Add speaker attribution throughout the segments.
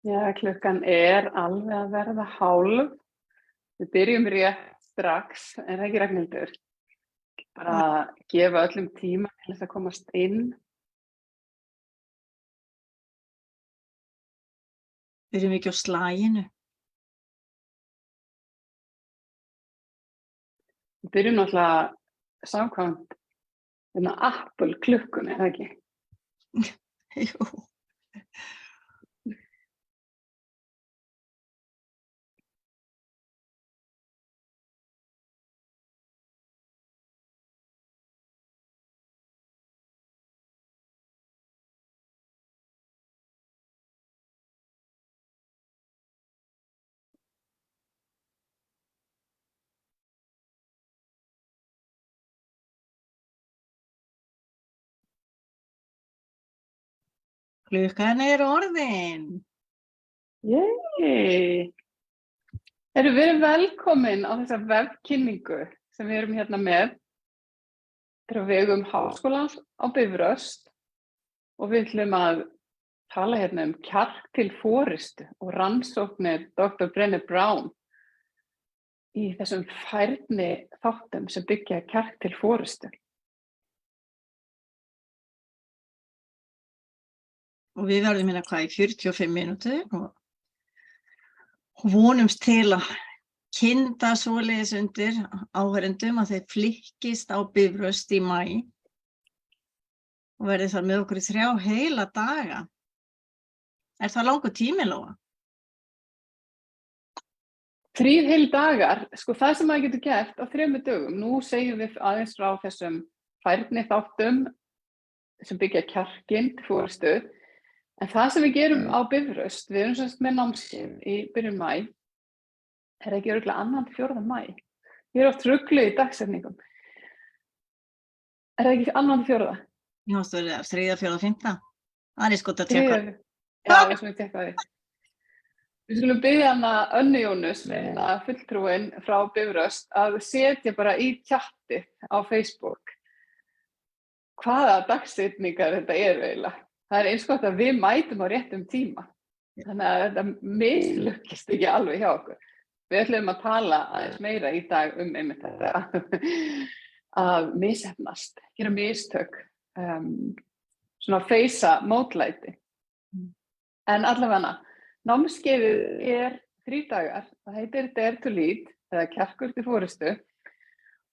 Speaker 1: Já, klukkan alveg að verða hálf. Við byrjum rétt strax, það ekki Ragnhildur? Bara gefa öllum tíma til þess að komast inn.
Speaker 2: Byrjum ekki á slaginu.
Speaker 1: Við byrjum náttúrulega samkvæmt Apple klukkunni, það ekki?
Speaker 2: Jú. Klukkan orðin.
Speaker 1: Yey! Við erum velkomin á þessa vefkynningu sem við erum hérna með. Þetta á vegum Háskólans á Bifröst og við ætlum að tala hérna kjark til forystu og rannsóknir Dr. Brené Brown í þessum færni þáttum sem byggja kjark til forystu.
Speaker 2: Og við verðum hérna hvað í 45 mínútur og vonumst til að kynda svoleiðis undir áhorfendum að þeir flykkist á Bifröst í maí og verði þar með okkur í 3 heila daga. Það langur tími, Lóa?
Speaker 1: 3 heil dagar, það sem maður getur gert á 3 dögum. Nú segjum við aðeins frá þessum færni þáttum sem byggja kjarkinn til forystu. En það sem við gerum á Bifröst, við erum semst með námskeið í byrjun maí, ekki örugglega 2.–4. maí. Ég oft rugluð í dagsetningum. Það ekki 2.–4.?
Speaker 2: Já, það 3., 4., 5. Það skot að tjekka.
Speaker 1: Já, við sem við tekka því. Við skulum biðja hana Önnu Jónus, fulltrúin frá Bifröst, að setja bara í tjatti á Facebook hvaða dagsetningar þetta eiginlega. Það eins gott að við mætum á réttum tíma. Þannig að þetta mislukkist ekki alveg hjá okkur. Við ætlum að tala aðeins meira í dag einmitt þetta að misheppnast, gera mistök, svona feysa mótlæti. En allavega, námskeiðið 3 dagar, það heitir Dare to Lead, eða kjarkur til forystu,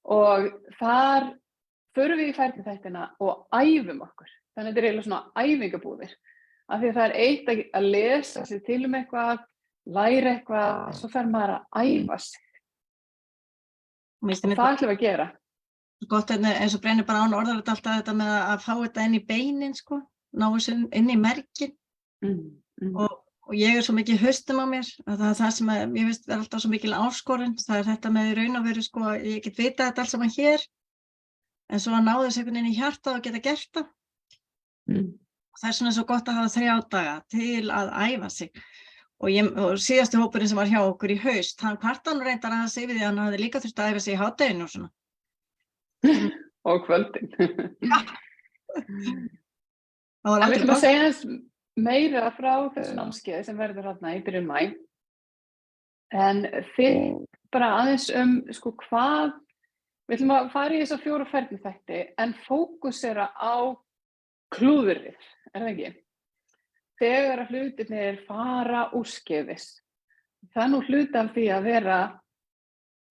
Speaker 1: og þar förum við í færniþættina og æfum okkur. Þannig að þetta eiginlega svona æfingabúðir. Af því að það eitt að lesa sig til eitthvað, læra eitthvað, svo fer maður að æfa sig. Og það ætlum við að gera.
Speaker 2: Gott eins og Brené Brown orðar þetta alltaf þetta með að fá þetta inn í beinin, ná þessu inn í mergin. Og ég svo mikið haustum á mér, að það það sem ég veist alltaf svo mikil áskorun, það þetta með raun og veru, ég get vita þetta allt saman hér, en svo að ná þessu einhvern veginn í hjartað og geta gert það. Það svona svo gott að hafa 3 daga til að æfa sig og síðasti hópurinn sem var hjá okkur í haust, hann kvartan reyndar að segja við því að hann hafði líka þurft að æfa sig í hádeginu og svona.
Speaker 1: Og kvöldin.
Speaker 2: Já.
Speaker 1: Við ætlum að segja meira frá þessu námskeiði sem verður þarna í byrjun maí. En fyrst bara aðeins hvað, við ætlum að fara í þessa 4 færniþætti en fókusera á klúðrið, það ekki? Þegar að hlutirnir fara úrskeiðis. Það nú hluti af því að vera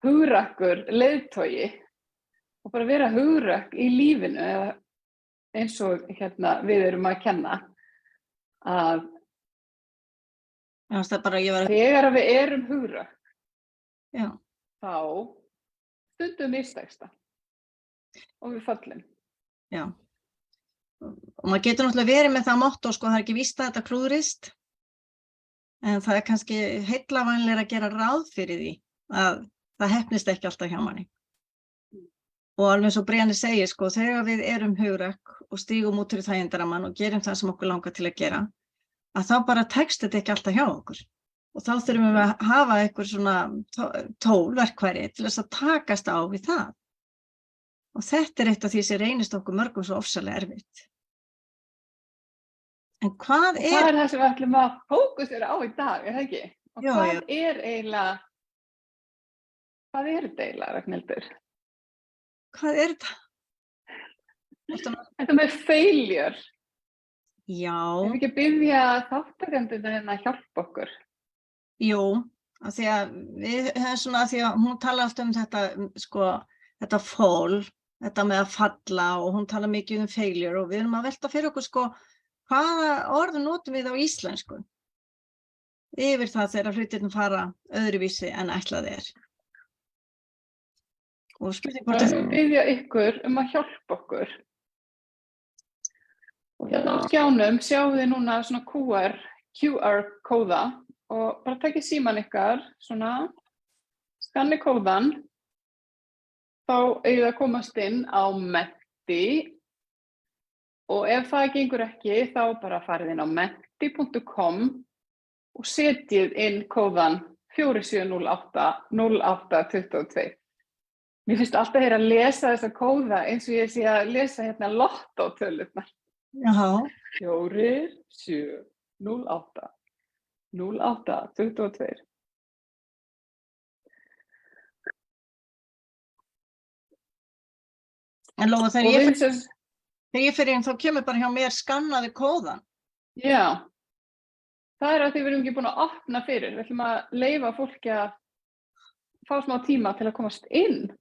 Speaker 1: hugrakkur leiðtogi og bara vera hugrakk í lífinu, eða eins og við erum að kenna að þegar við erum hugrakk, þá stundum mistekst það og við fallum.
Speaker 2: Já. Og maður getur náttúrulega verið með það motto, það ekki víst að þetta klúðrist, en það kannski heillavænlegra að gera ráð fyrir því að það heppnist ekki alltaf hjá manni. Og alveg eins og Brené segir, þegar við erum hugrakk og stígum út fyrir þægindarammann og gerum það sem okkur langar til að gera, að þá bara tekst þetta ekki alltaf hjá okkur. Og þá þurfum við að hafa einhver svona verkfæri til þess að takast á við það. Og þetta eitt af því sem reynist okkur mörgum svo ofsalega erfitt. En hvað
Speaker 1: Það það sem við ætlum að fókusera á í dag, það ekki? Og
Speaker 2: Já,
Speaker 1: hvað
Speaker 2: já.
Speaker 1: eiginlega, hvað þetta eiginlega, Ragnhildur?
Speaker 2: Hvað þetta?
Speaker 1: Þetta með failure.
Speaker 2: Já.
Speaker 1: Ef við ekki að biðja þáttakendurna að hjálpa okkur.
Speaker 2: Jú, af því að við höfum svona, af því að hún tala alltaf þetta, sko, þetta fall, þetta með að falla og hún tala mikið failure og við erum að velta fyrir okkur, sko, hvaða orð notum við á íslensku? Yfir það þegar hlutirnir fara öðruvísi en ætlað Og spurning hvort
Speaker 1: Við biðja ykkur að hjálpa okkur. Og hérna á skjánum sjáum við núna svona QR-kóða og bara takið síman ykkar, svona, skanni kóðan, þá eigið að komast inn á Menti og ef það gengur ekki, þá bara farið inn á menti.com og setjið inn kóðan 4708-0822. Mér finnst alltaf að lesa þessa kóða eins og ég sé að lesa hérna lottótölurnar.
Speaker 2: Já.
Speaker 1: 4708-0822.
Speaker 2: En Lóa, þegar ég fer inn, þá kemur bara hjá mér skannaði kóðan.
Speaker 1: Já, það að því við erum ekki búin að opna fyrir. Við ætlum að leyfa fólki að fá smá tíma til að komast inn.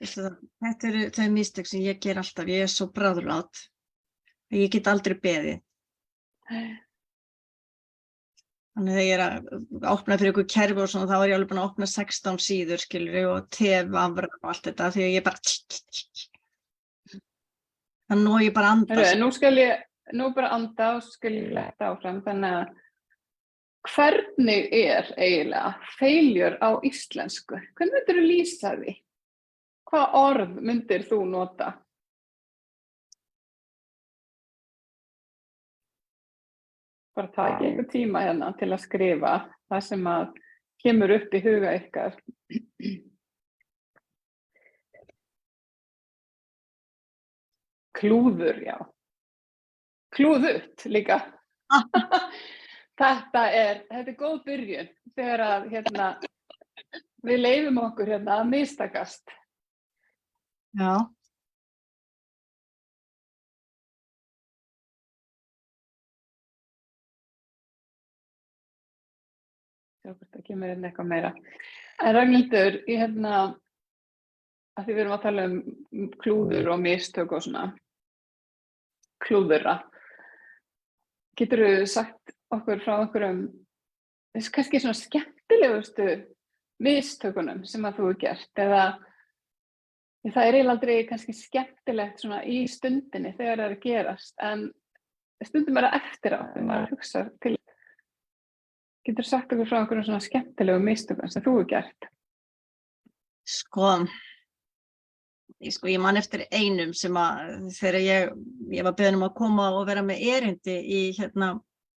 Speaker 2: Þetta eru þau mistök sem ég ger alltaf. Ég svo bráðlát. Ég get aldrei beðið. Þannig þegar ég að opna fyrir ykkur kerfi og svona, þá ég alveg búin að opna 16 síður, skilur, og tefafra og allt þetta, því að ég bara Þannig nú ég bara anda.
Speaker 1: Nú bara anda og skal ég leta áfram. Þannig að hvernig eiginlega failure á íslensku? Hvernig myndir þú lýsa því? Hvað orð myndir þú nota? Bara taka ykkur tíma hérna til að skrifa það sem að kemur upp í huga ykkar. Klúður, já. Klúðugt líka. Þetta er góð byrjun þegar að við leyfum okkur að mistakast.
Speaker 2: Já.
Speaker 1: Það kemur inn eitthvað meira. En Ragnhildur, að því við erum að tala klúður og mistök og svona klúðura. Geturðu sagt okkur frá einhverjum kannski svona skemmtilegustu mistökunum sem að þú hefur gert eða það eiginlega aldrei kannski skemmtilegt svona í stundinni þegar það að gerast en stundum það eftir á þegar maður hugsa til. Geturðu sagt okkur frá einhverjum svona skemmtilegum mistökum sem þú hefur gert?
Speaker 2: Ég man eftir einum sem að þegar ég var beðin að koma og vera með erindi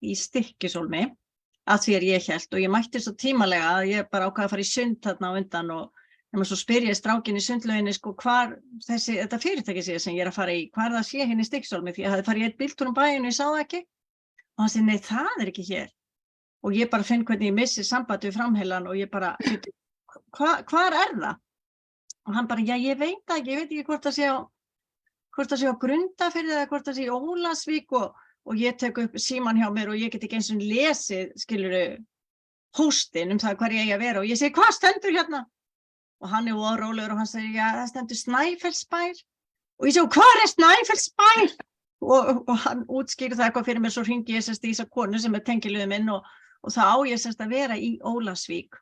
Speaker 2: í Stykkishólmi að því ég hélt og ég mætti svo tímalega að ég bara ákvað að fara í sund þarna á undan og svo spyr ég strákinn í sundlauginni hvar þetta fyrirtæki sé sem ég er að fara í, hvar það sé hérna í Stykkishólmi því ég hafði farið í einn bíltúr bæinn og ég sá það ekki og hann segi nei það er ekki hér og ég bara finn hvernig ég missi samband við framheilann og ég bara hvar er það? Og hann bara, já, ég veit ekki hvort það sé á Grundarfirði eða hvort það sé í Ólafsvík og ég tek upp síman hjá mér og ég get ekki eins og lesið, skilurðu, póstinn það hvar ég eigi að vera og ég segi, hvað stendur hérna? Og hann órólegur og hann segir, já, það stendur Snæfellsbær og ég segi, hvar er Snæfellsbær? Og hann útskýrir það eitthvað fyrir mér, svo hringi ég í þessa konu sem er tengiliður minn og þá á ég að vera í Ólafsvík.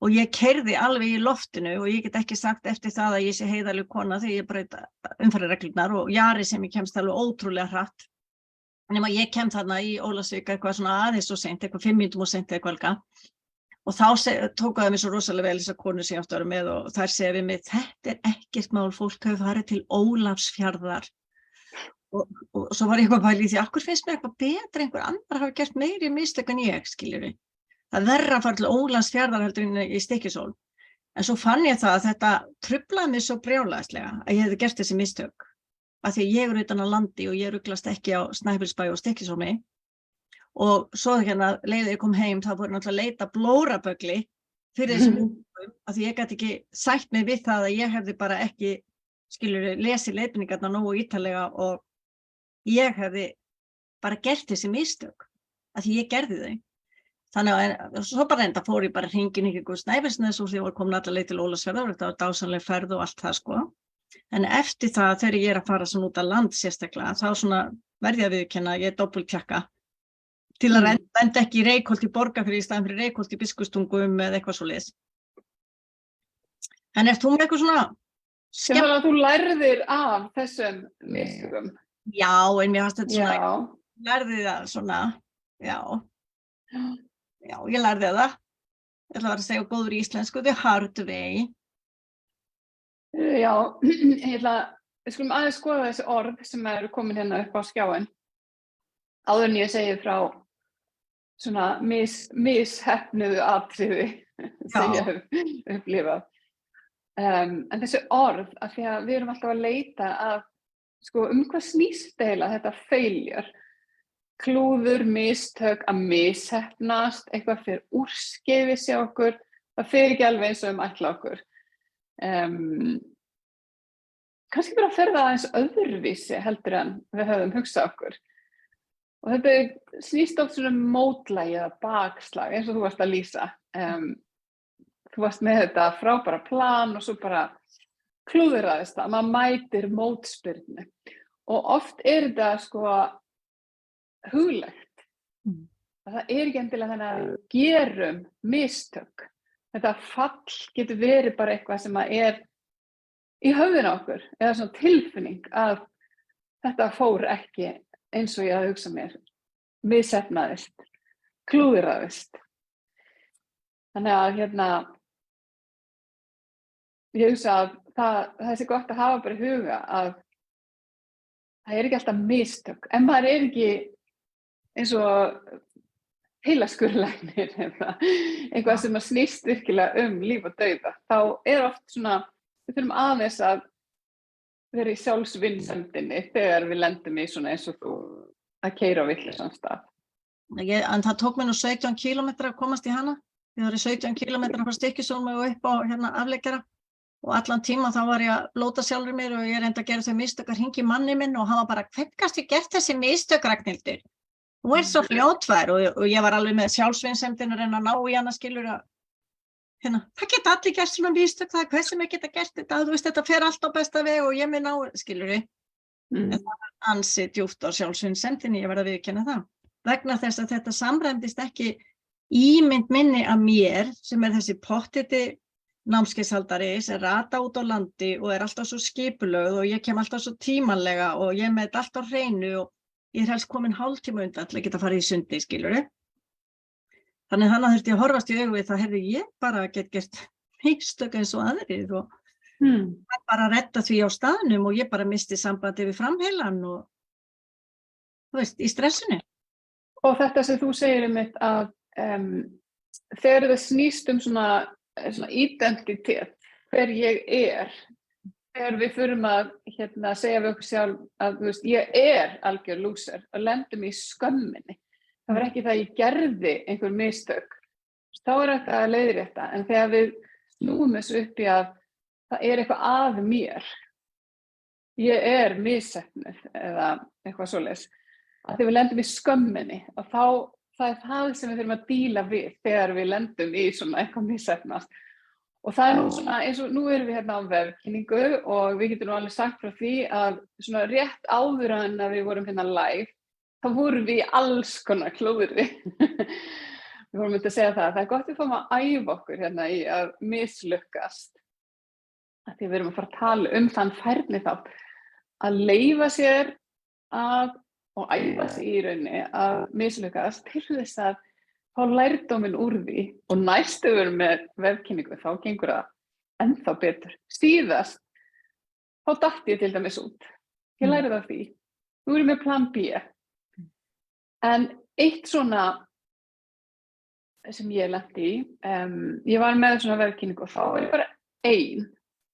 Speaker 2: Og ég keyrði alveg í loftinu og ég get ekki sagt eftir það að ég sé heiðarleg kona þegar ég braut umferðarreglurnar og jari sem ég kemst alveg ótrúlega hratt. Nema ég kem þarna í Ólafsvík eitthvað svona aðeins og seint, eitthvað 5 mínútum og seint eitthvað alga. Og þá tók það mér svo rosalega vel þessar konur sem ég átti að vera með og þær segja við mig, þetta er ekkert mál, fólk hefur farið til Ólafsfjarðar. Og svo var ég eitthvað pæli í því, akkur finnst mér eitthvað betra einhver annar hafi gert meiri mistök en ég, skiljum við. Það verra að fara til Ólafsfjarðar heldur en í Stykkishólm. En svo fann ég það að þetta truflaði mig svo brjálæðislega að ég hefði gert þessi mistök. Af því ég utan á landi og ég ruglast ekki á Snæfellsbæ og Stykkishólmi. og svo hérna leiðið ég kom heim þá fór ég náttúrulega að leita blóraböggli fyrir þessum upplýsingum af því ég gat ekki sætt mig við það að ég hefði bara ekki lesið leiðbeiningarnar nógu ítarlega og ég hefði bara gert þessi mistök af því ég gerði þau. Þannig að svo bara enda fór ég bara hringinn í kringum Snæfellsnes og því var komin alla leið til Ólafsfjarðar, þetta var dásamleg ferð og allt það sko. En eftir það þegar ég að fara svona út að land sérstaklega, þá svona verði að viðurkenna að ég doppeltjekka til að enda ekki í Reykholt í Borgarfirði í staðinn fyrir Reykholt í Biskupstungum eða eitthvað svoleiðis. En ert þú með eitthvað svona
Speaker 1: Þannig að þú lærðir af þessum mistökum?
Speaker 2: Já, en mér fannst þetta svona, lærði það svona, já, ég lærði það. Ég ætla að segja góður íslensku, the hard way.
Speaker 1: Já, við skulum aðeins skoða þessi orð sem eru komin hérna upp á skjáin. Áður en ég segi frá svona misheppnuðu atriði sem ég hef upplifað. En þessi orð, af því að við erum alltaf að leita að sko hvað snýst eiginlega þetta failure, klúður, mistök, að misheppnast, eitthvað fyrir úrskeiðis hjá okkur, það fer ekki alveg eins og ætla okkur. Kannski bara fer það aðeins öðruvísi heldur en við höfum hugsað okkur. Og þetta snýst oft svona mótlægi eða bakslag, eins og þú varst að lýsa. Þú varst með þetta frábæra plan og svo bara klúðraðist það, maður mætir mótspyrnu. Og oft þetta sko huglegt. Það ekki endilega þannig að við gerum mistök. Þetta fall getur verið bara eitthvað sem í höfðinu okkur, eða svona tilfinning að þetta fór ekki eins og ég hafði hugsað mér, misheppnaðist, klúðraðist. Þannig að ég hugsa að það sé gott að hafa bara í huga að það ekki alltaf mistök, en maður ekki eins og heilaskurðlæknir eða eitthvað sem snýst virkilega líf og dauða. Þá oft svona, við þurfum aðeins að vera í sjálfsvinsemdinni þegar við lendum í svona eins og þú að keyra á vitlausan stað.
Speaker 2: En það tók mér nú 17 kílómetra að komast í hana. Ég var í 17 kílómetra frá Stykkishólmi og upp á afleggara og allan tíma þá var ég að blóta sjálfur mér og ég reyndi að gera þau mistök að hringja í manni minn og hann var bara, hvernig gastu gert þessi mistök, Ragnhildur? Þú svo fljótfær og ég var alveg með sjálfsvinsemdin að reyna að ná í hana skilur að það geta allir gert svona mistök, það hversu mig geta gert þetta, þú veist þetta fer allt á besta veg og ég mun ná, skilur við. En það var ansi djúpt á sjálfsvinsemdinni, ég verð að viðurkenna það. Vegna þess að þetta samræmdist ekki ímynd minni af mér sem þessi pottiti námskeiðshaldari sem rata út á landi og alltaf svo skipulögð og ég kem alltaf svo tímanlega og ég með þetta alltaf á hreinu og ég helst komin hálftíma undan til að geta farið í sundi, skilurðu. Þannig þurfti ég að horfast í augu við það, hefði ég bara gert mistök eins og aðrir og bara redda því á staðnum og ég bara misti sambandi við framheilann og þú veist, í stressinu.
Speaker 1: Og þetta sem þú segir mitt að þegar það snýst svona identitet, hver ég þegar við förum að segja við okkur sjálf að veist, ég algjör lúser og lendum í skömminni. Það var ekki það að ég gerði einhver mistök. Þá þetta að leiðrétta, en þegar við snúum þessu upp í að það eitthvað að mér, ég misheppnuð eða eitthvað svoleiðis, að þegar við lendum í skömminni og þá það það sem við þurfum að díla við þegar við lendum í svona eitthvað misheppnast. Og það nú svona, eins og nú erum við á vefkynningu og við getum nú alveg sagt frá því að svona rétt áður en að við vorum live, þá vorum við í alls konar klúðri. Við vorum að segja það gott við fáum að æfa okkur í að mislukkast. Af því við erum að fara að tala þann færni þátt, að leyfa sér og æfa sig í rauninni að mislukkast til þess að fá lærdóminn úr því og næstu við erum með vefkynningu, þá gengur það ennþá betur. Síðast, þá datt ég til dæmis út. Ég lærði það því. Nú erum við plan B. En eitt svona sem ég lenti í, ég var með svona vefkynningu og þá var ég bara ein.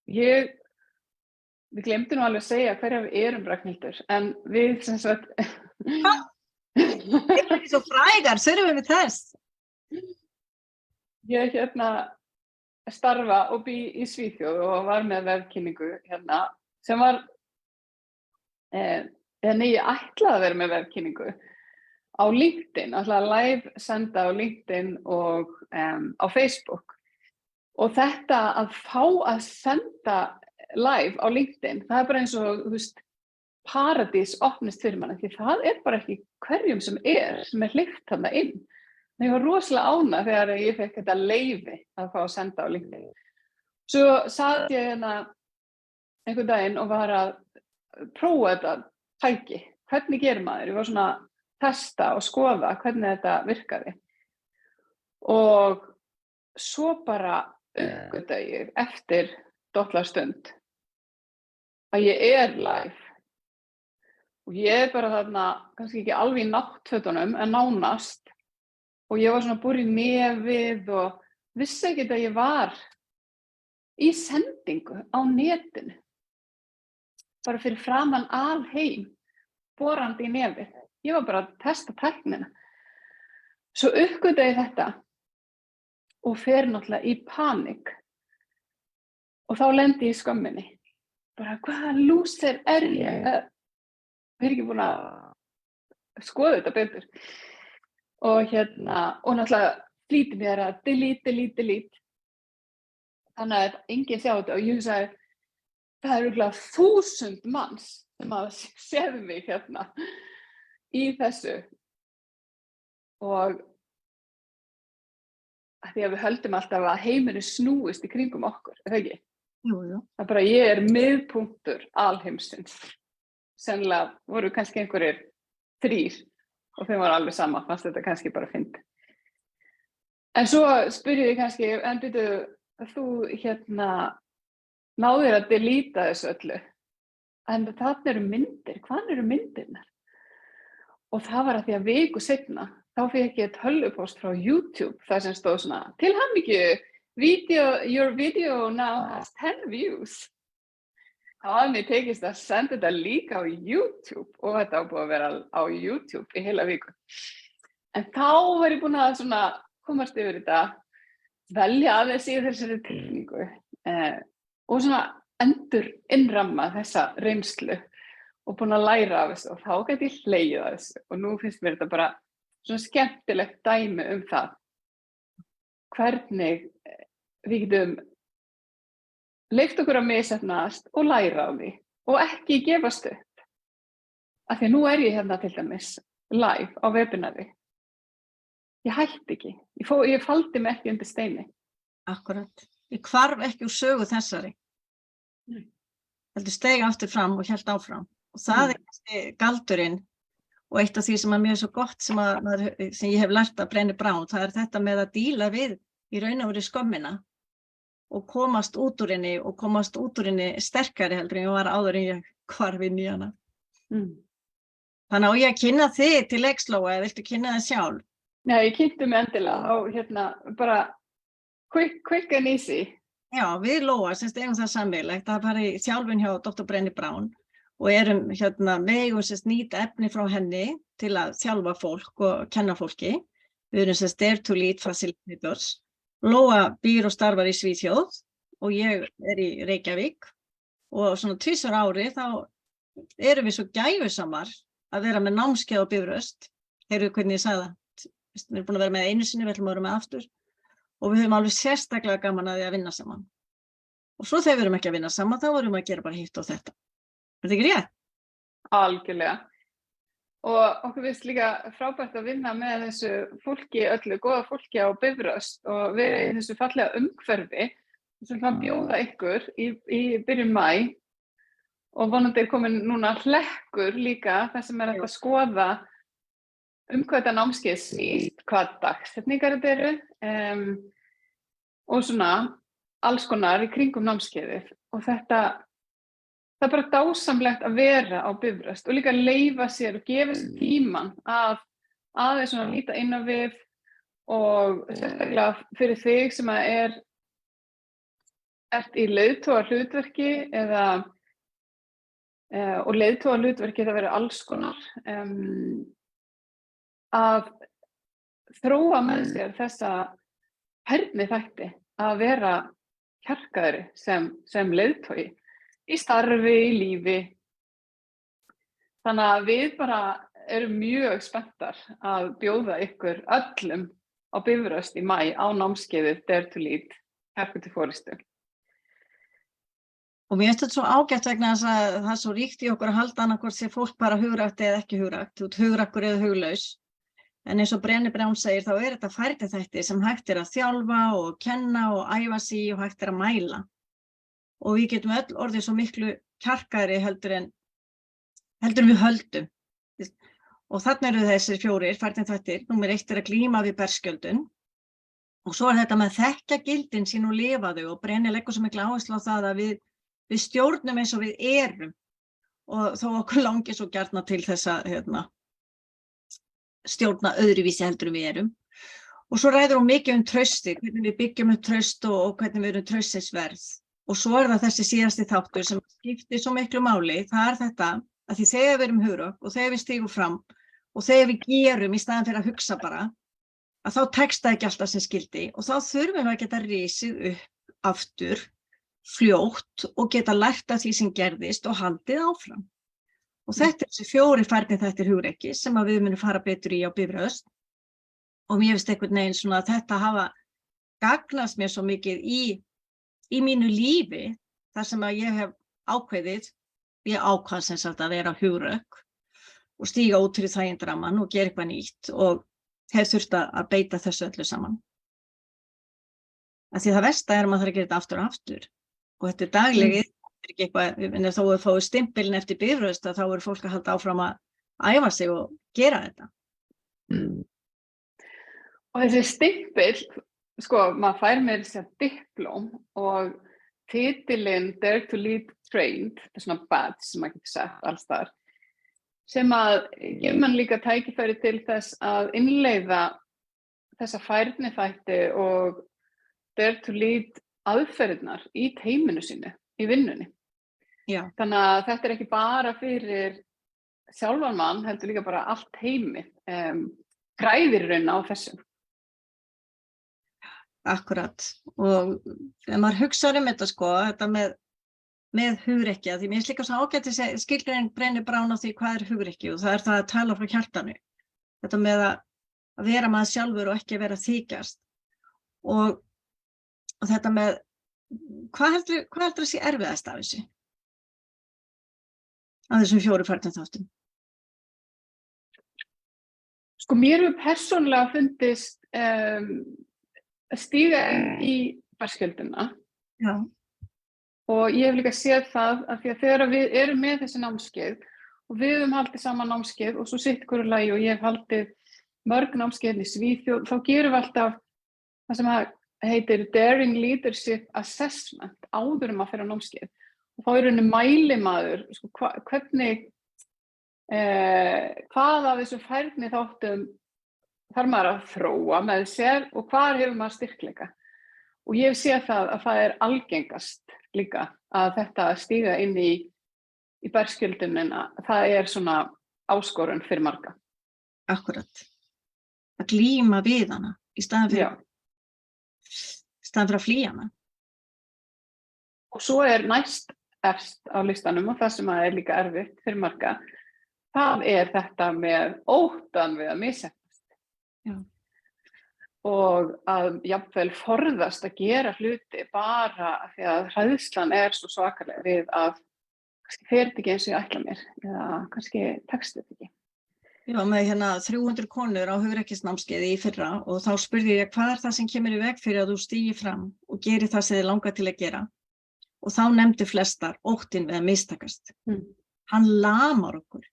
Speaker 1: Við glemdum nú alveg að segja hverja við erum, Ragnhildur, en við sem sagt
Speaker 2: Við erum ekki svo frægar, þurfum við þess.
Speaker 1: Ég starfa og bý í Svíþjóð og var með vefkynningu sem var, ég ætlaði að vera með vefkynningu á LinkedIn, ætlaði að live senda á LinkedIn og á Facebook. Og þetta að fá að senda live á LinkedIn, það er bara eins og, þú veist, paradís opnist fyrir manni, því það er bara ekki hverjum sem er hleypt þarna inn. Ég var rosalega ánægð þegar ég fekk þetta leyfi að fá að senda á LinkedIn. Svo satt ég einhvern daginn og var að prófa þetta tæki. Hvernig gerir maður? Ég var svona að testa og skoða hvernig þetta virkaði. Og svo bara uppgötvaði ég eftir stund að ég live. Og ég bara þarna, kannski ekki alveg í náttfötunum, en nánast. Og ég var svona búin í nefið og vissi ekki að ég var í sendingu á netinu. Bara fyrir framan alheim, borandi í nefið. Ég var bara að testa tæknina. Svo uppgötvaði ég þetta og fer náttúrulega í panik. Og þá lendi ég í skömminni. Bara, hvaða lúser er ég? Ég er ekki búin að skoða þetta betur. Og náttúrulega flýti mér að delete. Þannig að enginn sjá þetta og ég hugsaði, það er örugglega 1000 manns sem að séð mig í þessu. Og því að við höldum alltaf að heimurinn snúist í kringum okkur, er það ekki?
Speaker 2: Jú.
Speaker 1: Það er bara, ég er miðpunktur alheimsins. Sennilega voru kannski einhverjir 3 og þeim var alveg sama, fannst þetta kannski bara fyndið. En svo spurði ég kannski, en byrju, þú náðir að deleta þessu öllu. En þarna eru myndir, hvaðan eru myndirnar? Og það var að því að viku seinna, þá fékk ég tölvupóst frá YouTube, þar sem stóð svona, til hamingju, your video now has 10 views. Það hafði mér tekist að senda þetta líka á YouTube og þetta var búið að vera á YouTube í heila viku. En þá var ég búin að komast yfir þetta, velja aðeins í þessari tekníku og svona endur innramma þessa reynslu og búin að læra af þessu og þá gæti ég hlegið af þessu og nú finnst mér þetta bara svona skemmtilegt dæmi það hvernig við getum leyft okkur að misheppnast og læra á því og ekki gefast upp. Af því að nú er ég til dæmis live á webinari. Ég hætti ekki. Ég faldi mig ekki undir steini.
Speaker 2: Akkurat. Ég hvarf ekki úr sögu þessari. Heldur steig aftur fram og hélt áfram. Og það er kannski galdurinn og eitt af því sem mér er svo gott sem ég hef lært af Brené Brown, það er þetta með að díla við í raun og veru skömmina og komast út úr henni sterkari heldur en ég var áður en ég hvarf inn í hana. Þannig að ég kynna þig til leiks, Lóa, eða viltu kynna þig sjálf?
Speaker 1: Já, ég kynnti mig endilega og bara quick and easy.
Speaker 2: Já, við Lóa, eigum það sameiginlegt að fara í þjálfun hjá Dr. Brené Brown og erum megum nýta efni frá henni til að þjálfa fólk og kenna fólki. Við erum Dare to Lead Facilitators. Lóa býr og starfar í Svíþjóð og ég er í Reykjavík og svona 2 ári þá erum við svo gæfusamar að vera með námskeið á Bifröst. Heyrðu hvernig ég sagði það. Við erum búin að vera með einu sinni, við ætlum að vera með aftur og við höfum alveg sérstaklega gaman að því að vinna saman. Og svo þegar við erum ekki að vinna saman þá erum við að gera bara hitt og þetta. Er þetta ekki rétt?
Speaker 1: Algjörlega. Og okkur finnst líka frábært að vinna með þessu fólki, öllu góða fólki á Bifröst og vera í þessu fallega umhverfi sem kann bjóða ykkur í byrjun maí og vonandi er komin núna hlekkur líka þar sem er hægt að skoða hvað þetta námskeið snýst, hvað dagsetningar þetta eru og svona alls konar í kringum námskeiðið og það er bara dásamlegt að vera á Bifröst og líka leyfa sér og gefa sér tíman að aðeins svona líta inn á við og sérstaklega fyrir þig sem ert í leiðtogahlutverki og leiðtogahlutverki það verður alls konar að þróa með sér þessa færniþætti að vera kjarkaðri sem leiðtogi í starfi, í lífi. Þannig að við bara erum mjög spenntar að bjóða ykkur öllum á Bifröst í maí á námskeiðið Dare to Lead, kjarkur til forystu.
Speaker 2: Og mér finnst þetta svo ágætt vegna þess að það er svo ríkt í okkur að halda annarkvort sé fólk bara hugrækt eða ekki hugrækt, þú ert hugrakkur eða huglaus. En eins og Brené Brown segir, þá er þetta færniþætti sem hægt er að þjálfa og kenna og æfa sig í og hægt er að mæla. Og við getum öll orðið svo miklu kjarkaðri heldur en við höldum. Og þarna eru þessir 4 færniþættir. Númer 1 er að glíma við berskjöldun. Og svo er þetta með að þekkja gildin sín og lifa þau, og Brené leggur svo mikla áherslu á það að við stjórnum eins og við erum, og þó okkur langir svo gjarna til þess að stjórna öðruvísi heldur en við erum. Og svo ræður hún mikið trausti, hvernig við byggjum upp traust og hvernig við erum traustsins verð. Og svo er það þessi síðasti þáttur sem skiptir svo miklu máli, það er þetta að því þegar við erum hugrakk og þegar við stígum fram og þegar við gerum í staðan fyrir að hugsa bara, að þá tekst það ekki alltaf sem skildi, og þá þurfum við að geta risið upp aftur fljótt og geta lært af því sem gerðist og haldið áfram. Og þetta er þessi 4 færniþættir hugrekki sem við munum fara betur í á Bifröst. Og mér finnst einhvern veginn svona að þetta hafa gagnast mér svo mikið í mínu lífi, þar sem að ég hef ákveðið, ég ákvað sem sagt að vera hugrekk og stíga út fyrir þægindarammann og gera eitthvað nýtt, og hef þurft að beita þessu öllu saman. Af því það versta er að maður þarf að gera þetta aftur og aftur. Og þetta er daglegið, ekki eitthvað, þó að fáið stimpilinn eftir Bifröst, þá er fólk að halda áfram að æfa sig og gera þetta.
Speaker 1: Og þessi stimpil, sko, maður fær með þessi diplóm, og titilinn Dare to Lead Trained, þetta er svona badge sem maður getur sett alls þar, sem að gefur mann líka tækifæri til þess að innleiða þessa færniþætti og Dare to Lead aðferðirnar í teyminu sínu, í vinnunni.
Speaker 2: Já.
Speaker 1: Þannig að þetta er ekki bara fyrir sjálfan mann, heldur líka bara allt teymið, græðir í raun á þessu.
Speaker 2: Akkurat. Og þegar maður hugsar þetta, sko, þetta með hugrekki, því mér finnst líka svo ágætt skilgreining Brené Brown á því hvað er hugrekki, og það er það að tala frá hjartanu. Þetta með að vera maður sjálfur og ekki vera að þykjast. Og þetta með, hvað heldur að sé erfiðast af þessu? Af þessum 4 færniþáttum?
Speaker 1: Sko, mér hefur persónulega fundist að stíga í berskjölduna.
Speaker 2: Já.
Speaker 1: Og ég hef líka séð það að því að þegar við erum með þessi námskeið og við höfum haldið saman námskeið og svo sitt hverju lagi, og ég hef haldið mörg námskeið í Svíþjóð, þá gerum við alltaf það sem heitir Daring Leadership Assessment áður að fyrir námskeið. Og þá er henni mælimaður, sko, hvernig, hvað af þessum færniþáttum þarf maður að þróa með sér og hvar hefur maður styrkleika. Og ég hef séð það að það er algengast líka að þetta stíga inn í berskjöldunina, það er svona áskorun fyrir marga.
Speaker 2: Akkurat. Að glíma við hana í staðan fyrir að flýja hana.
Speaker 1: Og svo er næst efst á listanum, og það sem er líka erfitt fyrir marga, það er þetta með óttan við að misheppnast.
Speaker 2: Já.
Speaker 1: Og að jafnvel forðast að gera hluti bara af því að hræðslan er svo svakalega við að kannski fer þetta ekki eins og ég ætla mér, eða kannski tekst þetta ekki.
Speaker 2: Já, með 300 konur á hugrekkisnámskeiði í fyrra, og þá spurði ég hvað er það sem kemur í veg fyrir að þú stígi fram og gerir það sem þið langar til að gera. Og þá nefndu flestar óttinn við að mistakast. Hann lamar okkur.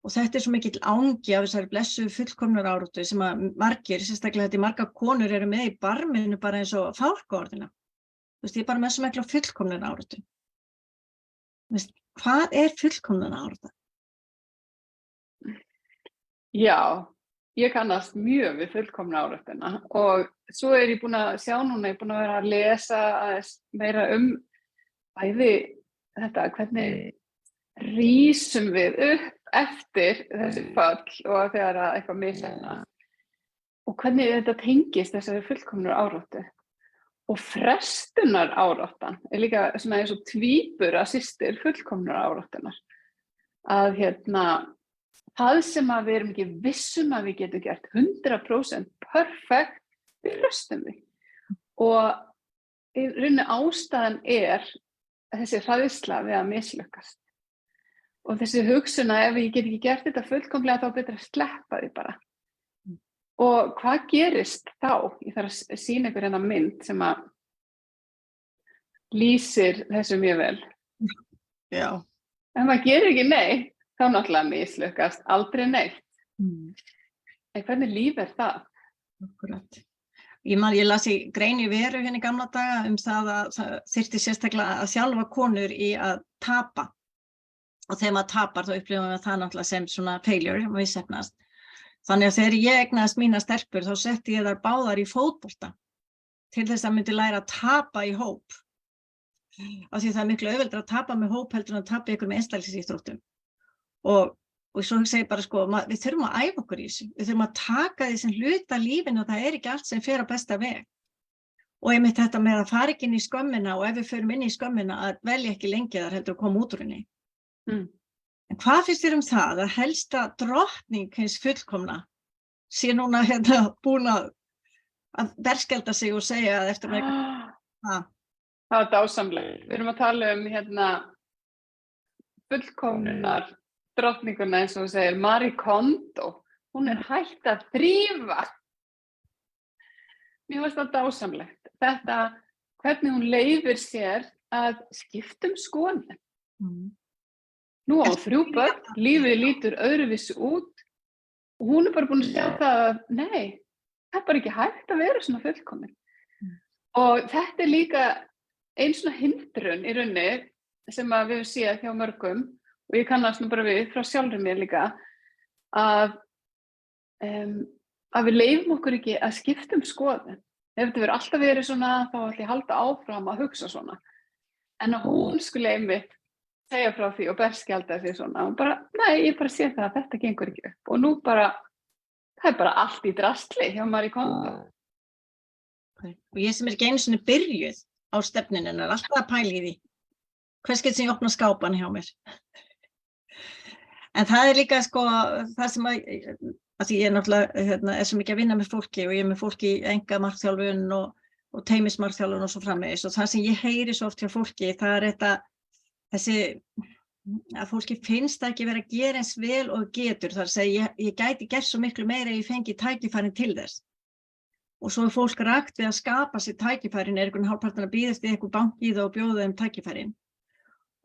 Speaker 2: Og þetta er svo mikill ángi af þessari blessuðu fullkomnar áráttu sem að margir, sérstaklega þetta margar konur, eru með í barminu bara eins og fálkaorðina. Þú veist, ég er bara með svo mikla fullkomnar áráttu. Þú veist, hvað er fullkomnar áráttu?
Speaker 1: Já, ég kannast mjög við fullkomnar áráttuna, og svo er ég búin að sjá núna, ég er búin að vera að lesa meira bæði þetta, hvernig rísum við upp eftir þessi fall og þegar að eitthvað misheppnast. Og hvernig þetta tengist þessari fullkomnu áráttu. Og frestunar áráttan líka svona eins og tvíbura systir fullkomnar áráttunar. Að það sem að við erum ekki vissum að við getum gert 100% perfekt, við frestum því. Og í rauninni ástæðan þessi hræðsla við að mislukkast. Og þessi hugsun að ef ég get ekki gert þetta fullkomlega þá er betra að sleppa því bara. Og hvað gerist þá? Ég þarf að sýna ykkur hérna mynd sem að lýsir þessu mjög vel.
Speaker 2: Já.
Speaker 1: Ef maður gerir ekki neitt, þá náttúrulega mislukkast aldrei neitt. En hvernig líf er það?
Speaker 2: Akkurat. Ég las í grein í Veru hérna í gamla daga það að það þyrfti sérstaklega að þjálfa konur í að tapa. Og þegar maður tapar þá upplifum við það náttúrulega sem svona failure, misheppnast. Þannig að þegar ég eignaðist mína stelpur þá setti ég þær báðar í fótbolta til þess að myndi læra að tapa í hóp. Af því það er miklu auðveldara að tapa með hóp heldur en að tapa í einhverjum einstaklingsíþróttum. Og svo hugsa ég bara við þurfum að æfa okkur í þessu. Við þurfum að taka því sem hluta lífinu og það er ekki allt sem fer á besta veg. Og einmitt þetta með að fara ekki inn í skömmina og ef við förum inn í skömmina að velja ekki lengi þar heldur að koma út úr henni. En hvað finnst þér það að helsta drottning hins fullkomna sé núna búin að berskjalda sig og segja að eftir með
Speaker 1: Það var dásamlegt. Við erum að tala fullkomnunar drottninguna eins og þú segir, Marie Kondo. Hún er hætt að þrífa. Mér fannst það dásamlegt. Þetta, hvernig hún leyfir sér að skipta skoðun. Nú á 3 börn, lífið lítur öðruvísi út og hún er bara búin að segja það að nei, það er bara ekki hægt að vera svona fullkomin. Og þetta er líka ein svona hindrun í rauninni sem að við höfum séð hjá mörgum og ég kannast nú bara við frá sjálfri mér líka að við leyfum okkur ekki að skipta skoðun. Ef þetta verður alltaf verið svona þá ætla ég að halda áfram að hugsa svona. En að hún skulle einmitt segja frá því og berskjalda sig svona og bara, nei, ég bara sé það að þetta gengur ekki upp og nú bara, það er bara allt í drastli hjá Marie Kondo.
Speaker 2: Og ég sem er ekki einu sinni byrjuð á stefninu en alltaf að pæla í því hvers getur sem ég opna skápan hjá mér. En það er líka það sem að ég náttúrulega er svo mikið að vinna með fólki og ég er með fólki í engamarkþjálfun og teymismarkþjálfun og svo framvegis og það sem ég heyri svo oft hjá fólki það er þessi að fólki finnst það ekki vera að gera eins vel og getur, þar að segja ég gæti gert svo miklu meira ef ég fengi tækifærin til þess. Og svo er fólk rakt við að skapa sér tækifærin, einhvern hálfpartinn að bíðast við einhver banki í það og bjóða þeim tækifærin.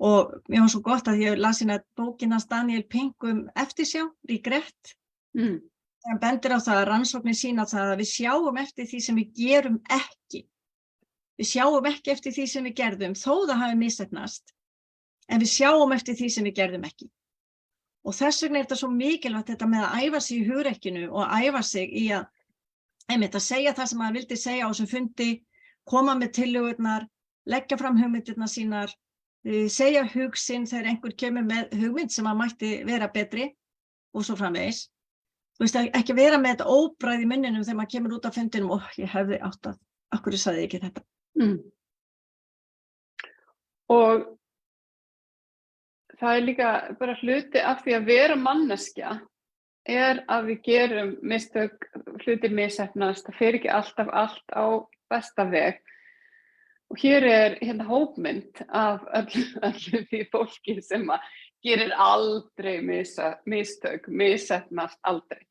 Speaker 2: Og mér var svo gott að ég las hérna bókina Daniel Pink eftirsjá, Regret. Hann bendir á það að rannsóknir sýna það að við sjáum eftir því sem við gerum ekki. Við sjáum ekki eftir því sem við gerðum, þó það hafi misheppnast. En við sjáum eftir því sem við gerðum ekki. Og þess vegna er þetta svo mikilvægt þetta með að æfa sig í hugrekkinu og æfa sig í að segja það sem maður vildi segja á þessum fundi, koma með tillögurnar, leggja fram hugmyndirnar sínar, segja hug sinn þegar einhver kemur með hugmynd sem að mætti vera betri og svo framvegis. Þú veist, ekki vera með þetta óbragð í munninum þegar maður kemur út af fundinum og ég hefði átt að, af hverju sagði ég ekki þetta?
Speaker 1: Og það er líka bara hluti af því að vera manneskja er að við gerum mistök, hlutir misheppnast, það fer ekki alltaf allt á besta veg. Og hér er hópmynd af öllu því fólki sem að gerir aldrei mistök, misheppnast aldrei.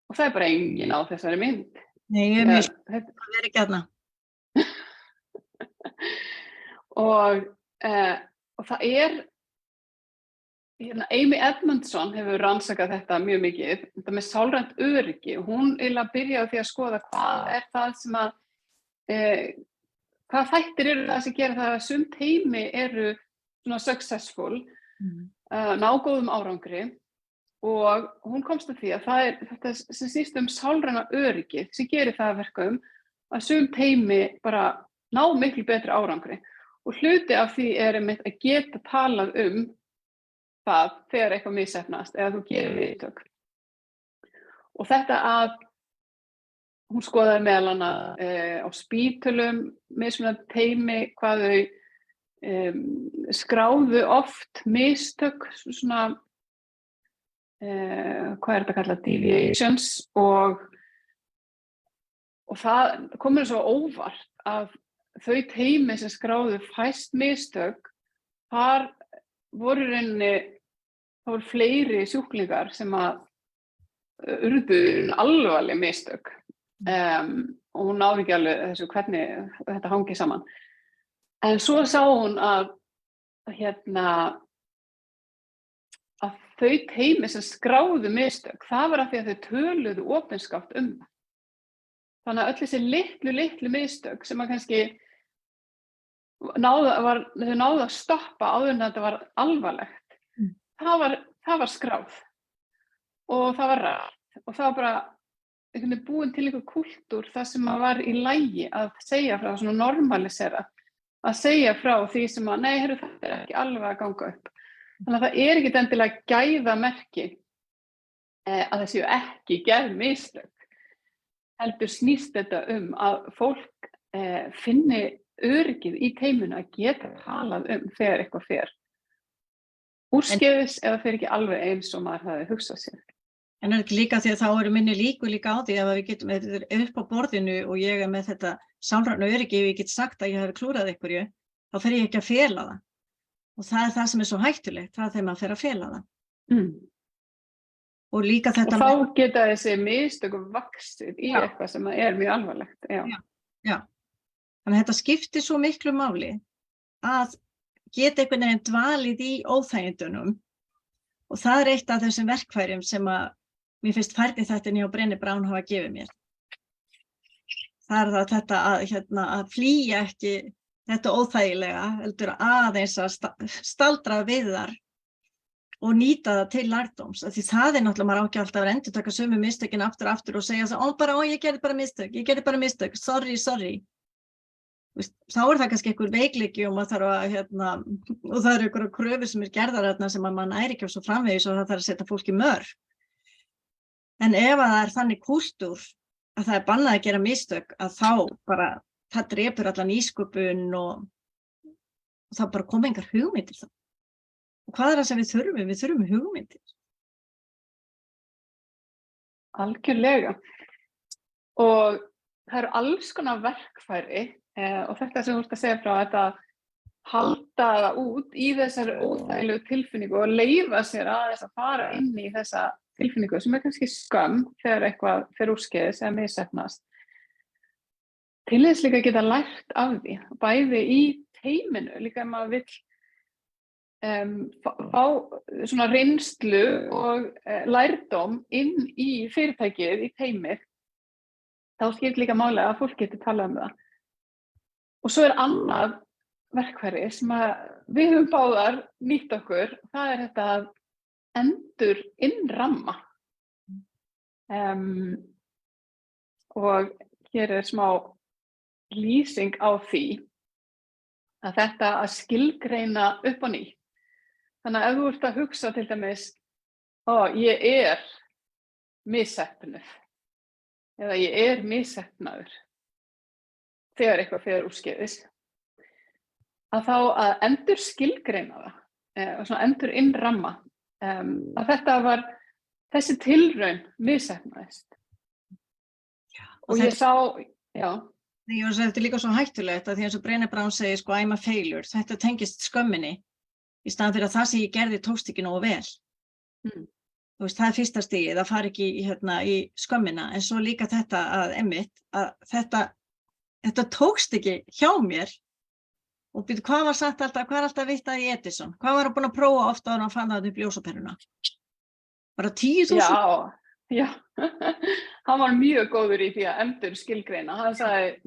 Speaker 1: Og það er bara engin á þessari mynd.
Speaker 2: Nei, ég er það er ekki þarna.
Speaker 1: Og það er Amy Edmondson hefur rannsakað þetta mjög mikið, þetta með sálrænt öryggi og hún byrjaði á því að skoða hvað er það sem að hvað þættir eru það sem gera það að sum teymi eru svona successful, ná góðum árangri og hún komst að því að það er þetta sem snýst sálræna öryggi sem gerir það að verkum að sum teymi bara ná miklu betri árangri og hluti af því er einmitt að geta talað það þegar eitthvað misheppnast eða þú gerir mistök. Og þetta að hún skoðaði meðal annars á spítölum, mismunandi teymi, hvað þau skráðu oft mistök, svona, hvað þetta kallað, deviations, og það komur svo óvart að þau teymi sem skráðu fæst mistök, þar voru það voru fleiri sjúklingar sem að urðu alvarleg mistök. Og hún náði ekki alveg þessu hvernig þetta hangi saman. En svo sá hún að þau teymi sem skráðu mistök, það var af því að þau töluðu opinskátt það. Þannig að öll þessi litlu mistök sem að kannski þau náðu að stoppa áður en þetta var alvarlegt, það var skráð og það var rætt og það var bara einhvern veginn búin til einhver kúltúr þar sem að var í lagi að segja frá, svona normalisera, að segja frá því sem að nei, heyrðu, þetta ekki alveg að ganga upp. Þannig að það ekki endilega gæðamerki að það séu ekki gerð mistök. Heldur snýst þetta að fólk finni öryggið í teyminu að geta talað þegar eitthvað fer úrskeiðis eða fer ekki alveg eins og maður hafði hugsað sér.
Speaker 2: En er ekki líka því að þá eru minni líkur líka á því að við getum þetta upp á borðinu og ég með þetta sálræna öryggi, ef ég get sagt að ég hef klúrað einhverju, þá fer ég ekki að fela það. Og það það sem svo hættulegt, það þegar maður fer að fela það. Og líka þetta...
Speaker 1: Og þá geta þessi mistökum vaxið í eitthvað sem mjög alvarlegt.
Speaker 2: Já. Þannig að þetta skiptir svo miklu máli að geta einhvern veginn dvalið í óþægindunum. Og það eitt af þessum verkfærum sem að mér finnst færniþættinni á Brené Brown hafa gefið mér. Það það þetta að flýja ekki þetta óþægilega, heldur aðeins að staldra við þar og nýta það til lærdóms. Því það náttúrulega maður ekki alltaf að endurtaka sömu mistökin aftur og segja ég gerði bara mistök, sorry. Þá það kannski einhver veikleiki og maður þarf að, og það einhverjar kröfur sem gerðar sem að mann ekki og svo framvegis og það þarf að setja fólk í mörg. En ef það þannig kúltúr að það bannað að gera mistök, að þá bara, það drepur allan nýsköpun og þá bara koma engar hugmyndir þá. Og hvað það sem við þurfum? Við þurfum hugmyndir.
Speaker 1: Algjörlega. Og það eru alls konar verkfæri og þetta sem þú ert að segja frá, þetta halda það út í þessari óþægilegu tilfinningu og leyfa sér aðeins að fara inn í þessa tilfinningu sem kannski skömm þegar eitthvað fer úrskeiðis eða misheppnast. Til þess líka geta lært af því, bæði í teyminu, líka ef maður vill fá svona reynslu og lærdóm inn í fyrirtækið, í teymið, þá skiptir líka máli að fólk getur talað það. Og svo annað verkfæri sem við höfum báðar nýtt okkur, það þetta að endur innramma. Og hér smá lýsing á því að þetta að skilgreina upp á nýtt. Þannig að ef þú ert að hugsa til dæmis, ég misheppnuð eða ég misheppnaður þegar eitthvað fer úrskeiðis, að þá að endur skilgreina það og svona endur innramma að þetta var þessi tilraun misheppnaðist. Og ég sá,
Speaker 2: Þetta er líka svo hættulegt að því eins og Brené Brown segir I'm a failure, þetta tengist skömminni í staðan fyrir að það sem ég gerði tókst ekki nógu vel. Þú veist, það fyrsta stigið, það fari ekki í skömmina, en svo líka þetta að þetta tókst ekki hjá mér og byrju, hvað var sagt alltaf, hvað alltaf vitað í Edison? Hvað var hann búin að prófa ofta og hann fann það upp ljósaperuna? Bara 10.000?
Speaker 1: Já, hann var mjög góður í því að endur skilgreina. Hann sagði,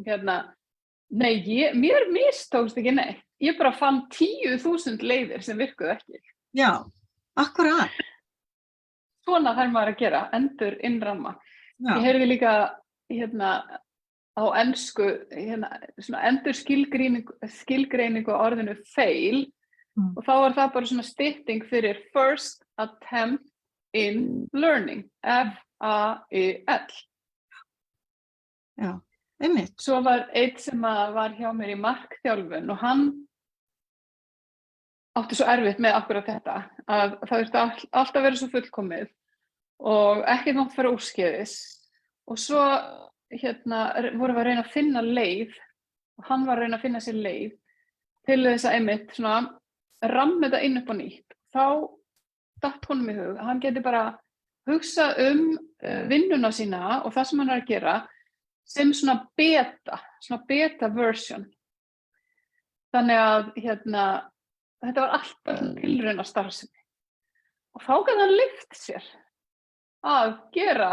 Speaker 1: nei, mér mistókst ekki neitt. Ég bara fann 10.000 leiðir sem virkuðu ekki.
Speaker 2: Já, akkurat.
Speaker 1: Svona þarf maður að gera, endur innramma. Ég heyrði líka á ensku svona endur skilgreiningu á orðinu fail, Og þá var það bara svona stytting fyrir First Attempt in Learning, FAIL.
Speaker 2: Já, einmitt.
Speaker 1: Svo var einn sem var hjá mér í markþjálfun og hann átti svo erfitt með akkurat þetta, að það þurfti alltaf vera svo fullkomið og ekkert mátt fara úrskeiðis. Og svo vorum við að reyna að finna leið, og hann var að reyna að finna sér leið til þess að einmitt svona ramma þetta inn upp á nýtt. Þá datt honum í hug að hann geti bara hugsað vinnuna sína og það sem hann er að gera sem svona beta version. Þannig að þetta var allt bara tilrauna starfsemi. Og þá gat hann lyft sér að gera,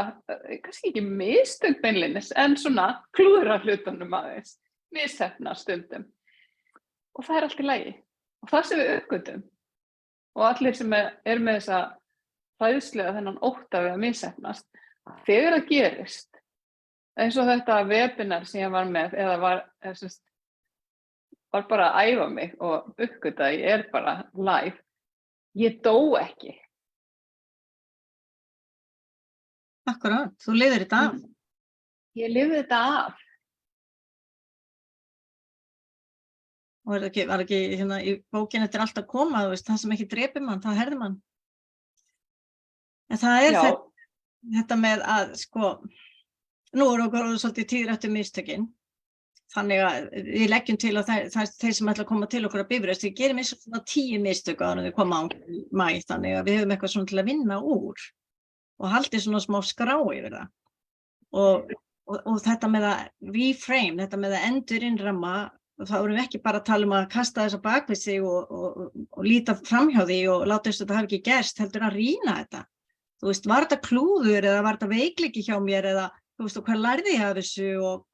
Speaker 1: kannski ekki mistök beinlínis, en svona klúðra hlutunum aðeins, misheppna stundum. Og það er allt í lagi. Og það sem við uppgötum, og allir sem er með þessa hræðslega þennan ótta við að misheppnast, þegar það gerist, eins og þetta webinar sem ég var með, eða var bara að æfa mig og uppgöta, ég er bara live, ég dó ekki.
Speaker 2: Akkurat, þú lifir þetta af.
Speaker 1: Ég lifði þetta af.
Speaker 2: Og var ekki í bókinni Þetta er allt að koma, þú veist, það sem ekki drepir mann, það herðir mann. En það er þetta með að, sko, nú okkur svolítið tíður eftir mistökin, þannig að við leggjum til að þeir sem ætla að koma til okkur að Bifröst, við gerum eins og svona 10 mistök áður en við koma á maí, þannig að við höfum eitthvað svona til að vinna úr og haldið svona smá skrá yfir það. Og þetta með að reframe, þetta með að endurinnramma, þá erum við ekki bara að tala að kasta þessa bakvið sig og líta framhjá því og láta þess að þetta hafi ekki gerst, heldur að rýna þetta. Þú veist, var þetta klúður eða var þetta veikleiki hjá mér eða, þú veist, og hvað lærði ég af þessu og,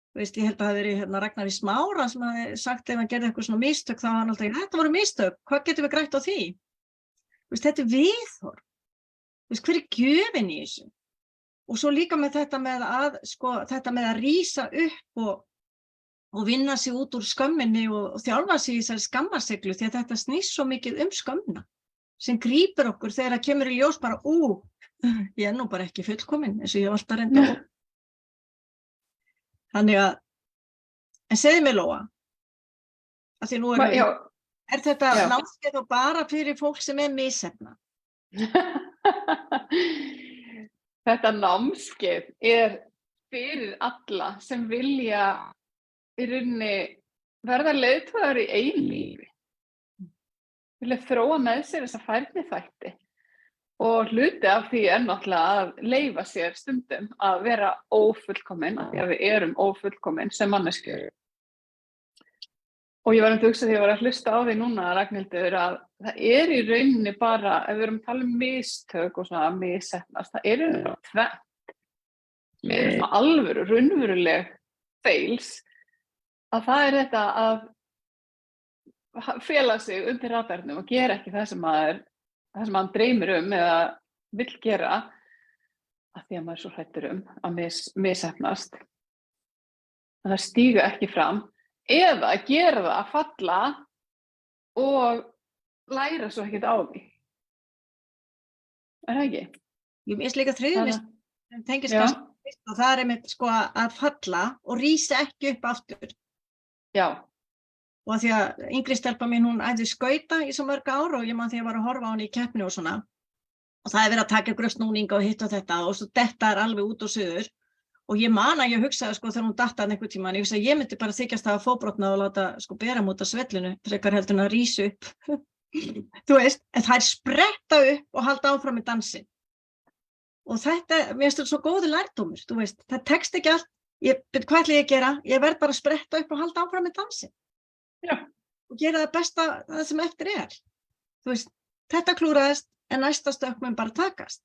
Speaker 2: þú veist, ég held að það hafi verið Ragnar í Smára sem hafi sagt ef hann gerði eitthvað svona mistök, þá hann alltaf, þetta voru mistök, hvað getum við grætt á því? Þú veist, þetta er viðhorf. Þú veist, hver er gjöfin í þessu? Og svo líka með þetta með að, sko, þetta með að rísa upp og vinna sig út úr skömminni og þjálfa sig í þessari skammarseglu því að þetta snýst svo mikið skömmina sem grípur okkur þegar það kemur í ljós bara, ég er nú bara ekki fullkomin eins og ég hef alltaf reynda á. Þannig að, en segðu mig Lóa, að því nú er þetta námskeið og bara fyrir fólk sem er misheppnað?
Speaker 1: Þetta námskeið er fyrir alla sem vilja í rauninni verða leiðtogar í eigin lífi. Vilja þróa með sér þessa færniþætti. Og hluti af því er náttúrulega að leyfa sér stundum að vera ófullkomin, af því að við erum ófullkomin sem manneskjur. Og ég var að hugsa því að ég var að hlusta á því núna, Ragnhildur, að það er í rauninni bara, ef við erum að tala mistök og svona misheppnast, það er bara tvennt. Með svona alvöru, raunveruleg fails, að það er þetta að fela sig undir radarnum og gera ekki það sem maður dreymir eða vill gera af því að maður er svo hræddur að misheppnast. Að það stíga ekki fram eða gera það að falla og læra svo ekkert á því. Er það ekki?
Speaker 2: Ég minnst líka þriðjum tengist kannski og það er einmitt sko að falla og rísa ekki upp aftur.
Speaker 1: Já.
Speaker 2: Og að því að yngri stelpa mín, hún æfði skauta í svo mörg ár og ég man því að var að horfa á henni í keppni og svona. Og það er verið að taka gröftsnúninga og hitt og þetta og svo þetta er alveg út og suður. Og ég man að ég hugsaði sko þegar hún datt að einhvern tímann, ég hugsaði að ég myndi bara þykjast að hafa fótbrotnað og láta sko bera múta svellinu, frekar heldur en að rísa upp. Þú veist, en það er spretta upp og halda áfram í dansin. Og þetta, mér finnst þetta svo góður lærdómur, þú veist, það tekst ekki allt, hvað ætla ég að gera? Ég verð bara að spretta upp og halda áfram í dansin.
Speaker 1: Já.
Speaker 2: Og gera það besta það sem eftir er. Þú veist, þetta klúraðist en næsta stökk mun bara takast.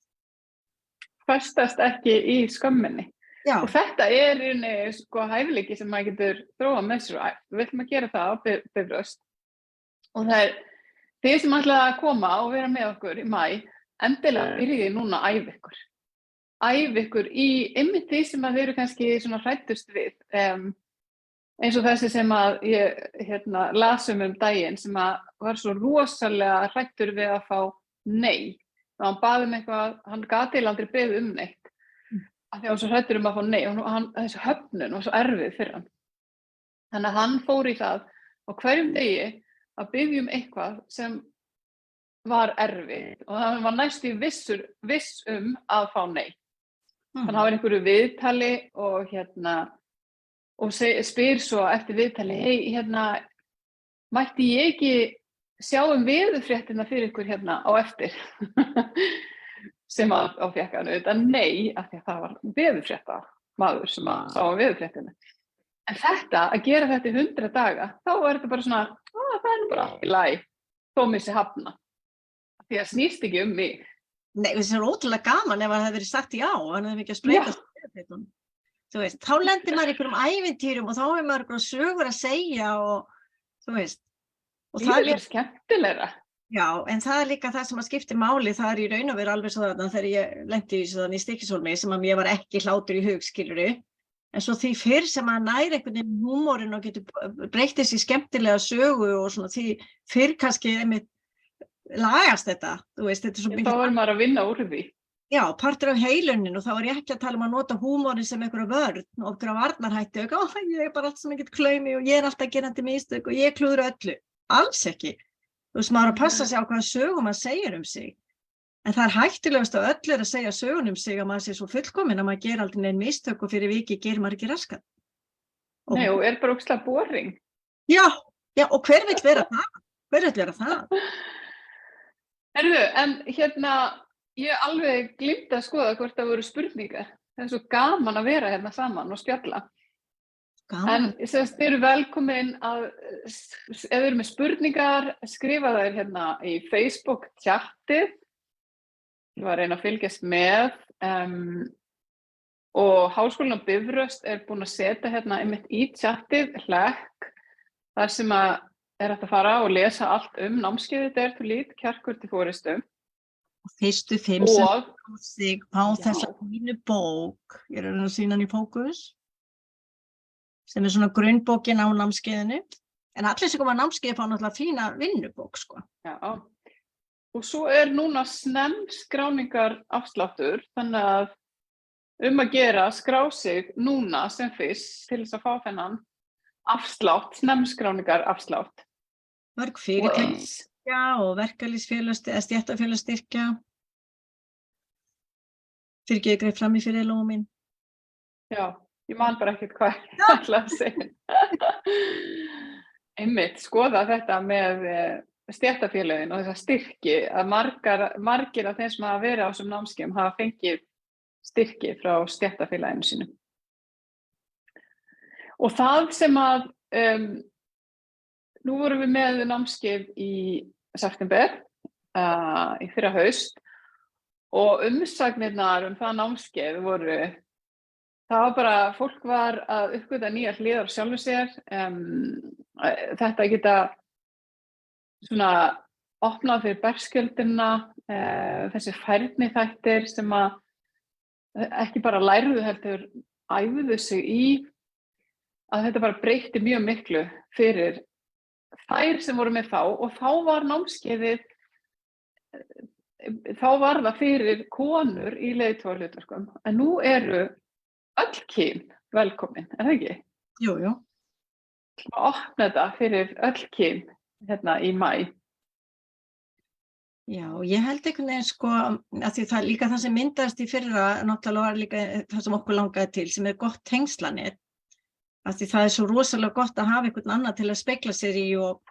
Speaker 1: Festast ekki í skömminni.
Speaker 2: Já.
Speaker 1: Og þetta er sko hæfileiki sem maður getur þróað með sér og æft. Við viljum að gera það á Bifröst. Og það er þið sem ætla að koma og vera með okkur í maí, endilega byrjið núna að æfa ykkur. Æfa ykkur í einmitt því sem að þið eru kannski svona hræddust við. eins og þessi sem að ég las daginn sem að var svo rosalega hræddur við að fá nei. Og hann bað eitthvað, hann gat eiginlega aldrei beðið neitt. Af því að hann var svo hræddur að fá nei og þessi höfnun var svo erfið fyrir hann. Þannig að hann fór í það á hverjum degi að biðja eitthvað sem var erfið og hann var næstu viss að fá nei. Þannig að hann var einhverju viðtali og spyr svo eftir viðtali, mætti ég ekki sjá veðurfréttina fyrir ykkur á eftir? Sem að fékk hann auðvitað nei, af því að það var veðurfréttamaður sem að sá veðurfréttina. En þetta, að gera þetta í 100 daga, þá var þetta bara svona, það er bara í lagi, þó missi hafna. Því að snýst ekki mig.
Speaker 2: Nei, það er ótrúlega gaman ef það hefði verið sagt já, hann hefði ekki að spreytast veðurfréttunum. Þú veist, þá lendir maður einhverjum ævintýrum og þá hefur maður einhverjum sögur að segja og þú veist. Og
Speaker 1: það er skemmtilegra.
Speaker 2: Já, en það er líka það sem að skipti máli, það er í raun og veru alveg svo þarna þegar ég lenti í Stykkishólmi sem að mér var ekki hlátur í hug, skilurðu. En svo því fyrr sem að næra einhvern veginn húmórinn og getur breytt þessi skemmtilega sögu og svona því fyrr kannski einmitt lagast þetta, þú veist, þetta er svo
Speaker 1: mikið. Þá er maður að vinna úr því.
Speaker 2: Já, partur af heilunin og þá er ég ekki að tala að nota húmórinn sem einhverja vörn og einhverja varnarhættu og ég er bara allt sem ekkert klaumi og ég er alltaf gerandi mistök og ég klúðra öllu. Alls ekki. Þú veist, maður að passa sig á hvaða sögum maður segir sig. En það er hættulegast að öllu að segja sögun sig að maður sé svo fullkomin að maður ger aldrei neinn mistök og fyrir viki gerir maður ekki raskat.
Speaker 1: Nei, og er bara ógeðslega boring.
Speaker 2: Já, og hver vill vera það? Hver vill vera það?
Speaker 1: Heyrðu, en ég alveg gleymdi að skoða hvort það voru spurningar. Það er svo gaman að vera saman og spjalla.
Speaker 2: Gaman.
Speaker 1: En þið eru velkomin að, ef þið eru með spurningar, skrifa þær í Facebook-tjattið. Ég var að reyna að fylgjast með og Háskólinn á Bifröst er búin að setja einmitt í tjattið hlekk þar sem að er hægt að fara og lesa allt námskeiðið Dare to Lead, Kjarkur til forystu.
Speaker 2: Fyrstu 5 sem á þessa fínu bók, ég er að sýna hann í fókus, sem er svona grunnbókin á námskeiðinu, en allir sem koma á námskeiði fá náttúrulega fína vinnubók, sko.
Speaker 1: Já, og svo er núna snemmskráningar afsláttur, þannig að að gera skrá sig núna sem fyrst til þess að fá þennan afslátt, snemmskráningar afslátt.
Speaker 2: Mörg fyrirtækja og verkalýðsfélög, stéttarfélögstyrkja. Fyrirgefðu greip fram í fyrir lógu mín.
Speaker 1: Já, ég man bara ekkert hvað ég ætla að segja. Einmitt, skoða þetta með stéttarfélögin og þessa styrki að margir af þeim sem hafa verið á þessum námskeiðum hafa fengið styrki frá stéttarfélaginu sínu. Og það sem að nú vorum við með námskeið í september í fyrra haust og umsagnirnar það námskeið voru, það var bara, fólk var að uppgötva nýjar hliðar sjálfu sér, þetta geta svona opnað fyrir berskjöldina, þessi færniþættir sem að ekki bara lærðu heldur æfðu sig í, að þetta bara breytti mjög miklu fyrir þær sem voru með þá og þá var námskeiðið, þá var það fyrir konur í leiðtogahlutverkum, en nú eru öll kyn velkomin, er það ekki?
Speaker 2: Jú.
Speaker 1: Að opna þetta fyrir öll kyn í maí.
Speaker 2: Já, ég held einhvern veginn sko, að því það líka það sem myndaðist í fyrra, náttúrulega var líka það sem okkur langaði til, sem er gott tengslanir, að því það er svo rosalega gott að hafa einhvern annan til að spegla sér í og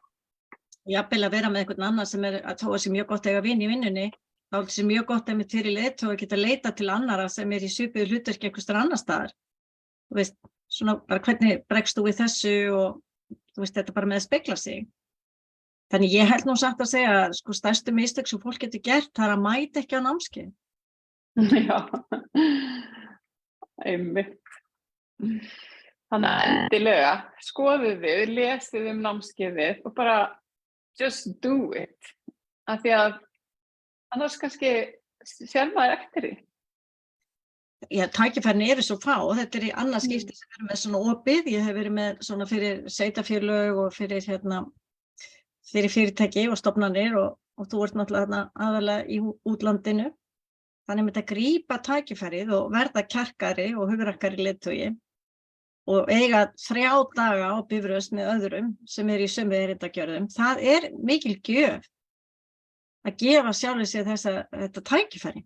Speaker 2: jafnvel að vera með einhvern annan sem er að tóa sér mjög gott að eiga vini í vinnunni, þá er þessi mjög gott að með fyrir leiðtoga að geta leita til annara sem er í svipuðu hlutverki einhvers staðar annars staðar. Þú veist, svona bara hvernig bregst þú við þessu og þú veist, þetta bara með að spegla sig. Þannig ég held nú satt að segja að sko stærstu mistök sem fólk getur gert það er að mæta ekki á námskeið.
Speaker 1: Já, einmitt. Þannig að endilega skoðið þið, lesið námskeiðið og bara just do it. Af því að annars kannski sér maður eftir því.
Speaker 2: tækifærin eru svo fá og þetta í annað skipti sem við erum með svona opið. Ég hef verið með svona fyrir sveitarfélög og fyrir fyrir fyrirtæki og stofnanir og þú ert náttúrulega aðalega í útlandinu. Þannig að grípa tækifærið og verða kjarkari og hugrakkari leiðtogi og eiga 3 daga á Bifröst með öðrum sem í sömu erindagjörðum. Það mikil gjöf að gefa sjálfur sér þetta tækifæri.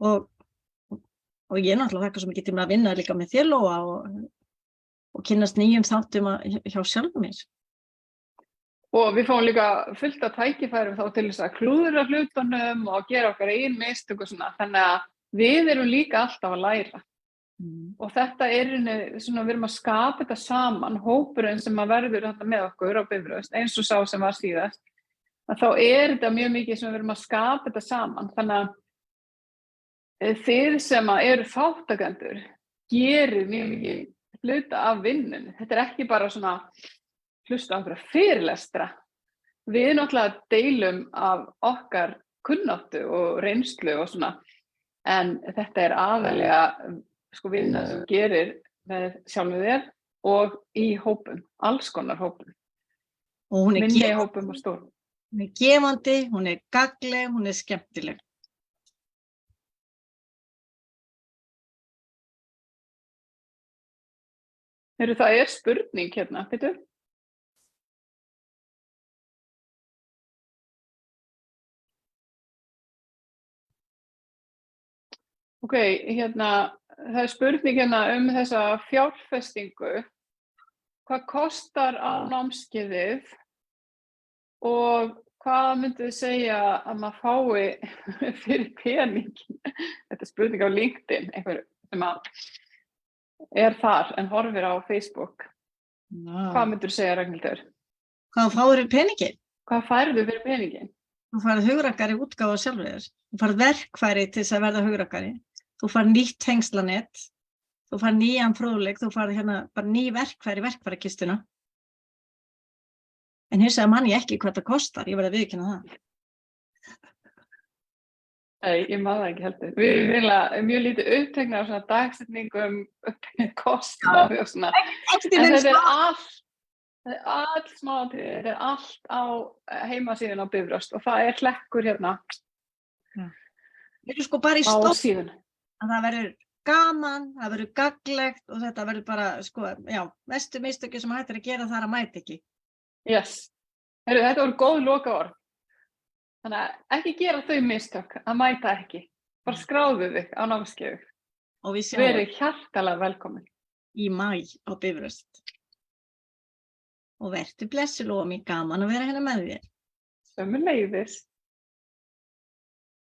Speaker 2: Og ég náttúrulega þakka svo mikið til að vinna líka með þér, Lóa, og kynnast nýjum þáttum hjá sjálfum mér.
Speaker 1: Og við fáum líka fullt af tækifærum þá til þess að klúðra hlutunum og gera okkar eigin mistök og svona. Þannig að við erum líka alltaf að læra. Og þetta svona, við erum að skapa þetta saman, hópurinn sem verður með okkur á Bifröst, eins og sá sem var síðast. Þá þetta mjög mikið sem við erum að skapa þetta saman. Þannig að þið sem eru þátttakendur gerir mjög mikið hluta af vinnunni. Þetta ekki bara svona hlusta á einhverja fyrirlestra. Við náttúrulega deilum af okkar kunnáttu og reynslu og svona, en þetta aðalega vinna sem gerir með sjálfu þér og í hópum, alls konar hópum.
Speaker 2: Og hún
Speaker 1: minni hópum og stórum.
Speaker 2: Hún gefandi, hún gagnleg, hún skemmtileg.
Speaker 1: Það spurning hérna, veitu? Ok, það spurning hérna þessa fjárfestingu. Hvað kostar á námskeiðið og hvað myndu þið segja að maður fái fyrir peningin? Þetta spurning á LinkedIn, einhver sem þar en horfir á Facebook. Hvað myndu þið segja, Ragnhildur?
Speaker 2: Hvað fáir peningin?
Speaker 1: Hvað færðu fyrir peningin?
Speaker 2: Þú færð hugrakkari útgáfa sjálfur þér. Þú færð verkfæri til þess að verða hugrakkari. Þú færð nýtt tengslanett. Þú færð nýjan fróðleik. Þú færð bara ný verkfæri, verkfærakistuna. En hins vegar man ég ekki hvað það kostar. Ég verð að viðurkenna það.
Speaker 1: Nei, ég man það ekki heldur. Við erum mjög lítið uppteknar á svona dagsetningum, kostnaði og svona. En þetta allt smáatriði, þetta allt á heimasíðun á Bifröst og það hlekkur hérna.
Speaker 2: Við erum bara í
Speaker 1: á síðun.
Speaker 2: Að það verður gaman, það verður gagnlegt og þetta verður bara, mestu mistöki sem hægt að gera þar að mæta ekki.
Speaker 1: Yes. Þetta voru góð lokaorð. Þannig að ekki gera þau mistök að mæta ekki. Bara skráðu þig á námskeið.
Speaker 2: Og við sjáum.
Speaker 1: Verið hjartalega velkomin.
Speaker 2: Í maí á Bifröst. Og vertu blessuð, Lóa mín, gaman að vera hérna með þér.
Speaker 1: Sömuleiðis.